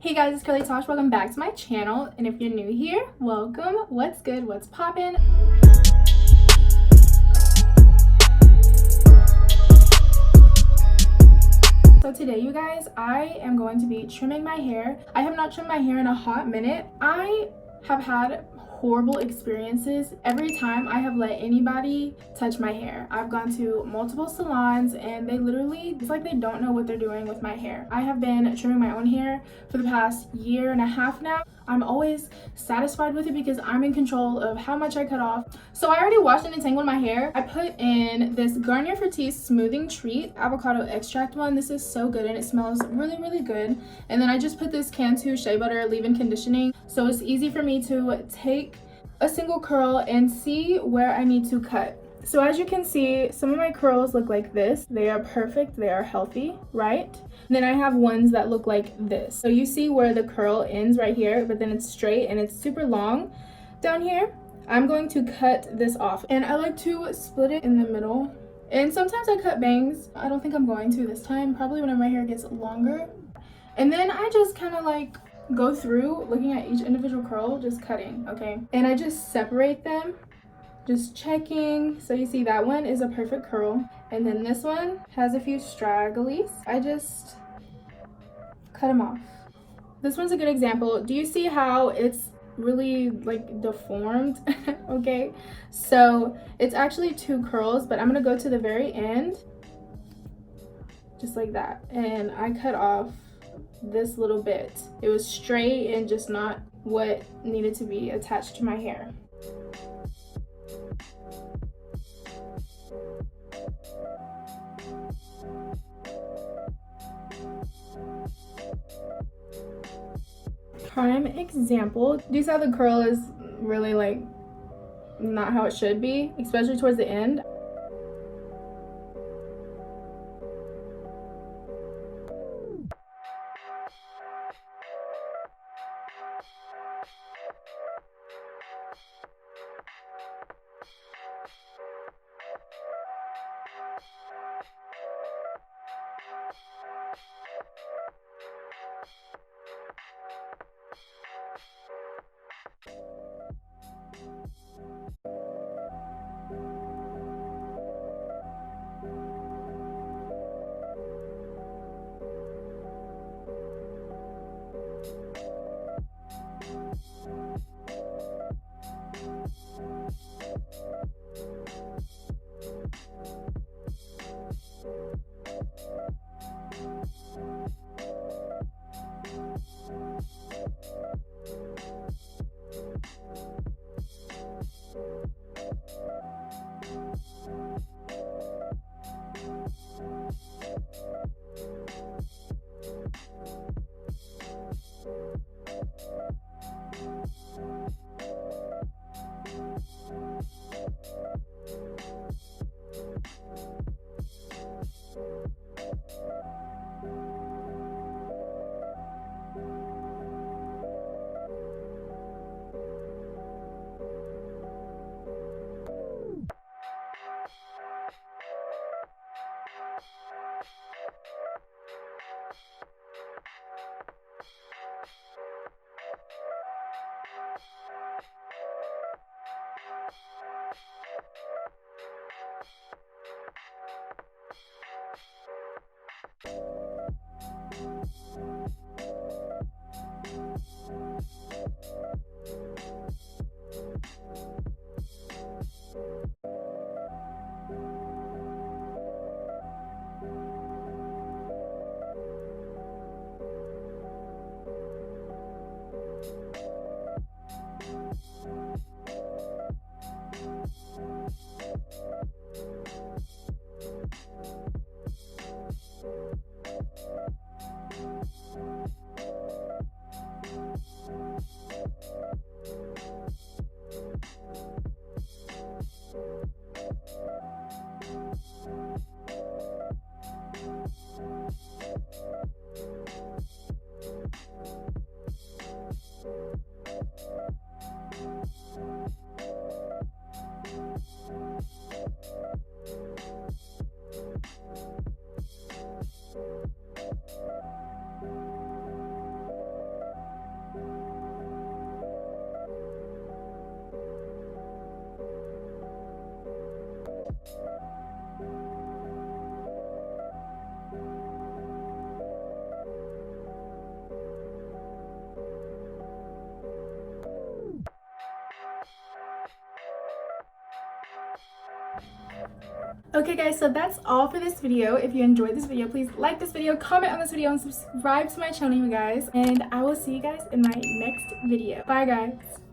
Hey guys, it's Curlytashh. Welcome back to my channel. And if you're new here, welcome. What's good? What's poppin'? So today, you guys, I am going to be trimming my hair. I have not trimmed my hair in a hot minute. I have had horrible experiences every time I have let anybody touch my hair. I've gone to multiple salons and they literally, it's like they don't know what they're doing with my hair. I have been trimming my own hair for the past year and a half now. I'm always satisfied with it because I'm in control of how much I cut off. So I already washed and detangled my hair. I put in this Garnier Fructis smoothing treat avocado extract one. This is so good and it smells really good. And then I just put this cant shea butter leave-in conditioning, so it's easy for me to take a single curl and see where I need to cut. So as you can see, some of my curls look like this. They are perfect, they are healthy, right? And then I have ones that look like this. So you see where the curl ends right here, but then it's straight and it's super long down here. I'm going to cut this off, and I like to split it in the middle. And sometimes I cut bangs. I don't think I'm going to this time, probably whenever my hair gets longer. And then I just kind of like go through looking at each individual curl, just cutting, okay? And I just separate them, just checking. So you see that one is a perfect curl, and then this one has a few stragglies. I just cut them off. This one's a good example. Do you see how it's really like deformed? Okay, so it's actually two curls, but I'm gonna go to the very end just like that, and I cut off this little bit. It was straight and just not what needed to be attached to my hair. Prime example. Do you see how the curl is really like not how it should be, especially towards the end? Okay guys, so that's all for this video. If you enjoyed this video, please like this video, comment on this video, and subscribe to my channel, you guys. And I will see you guys in my next video. Bye guys.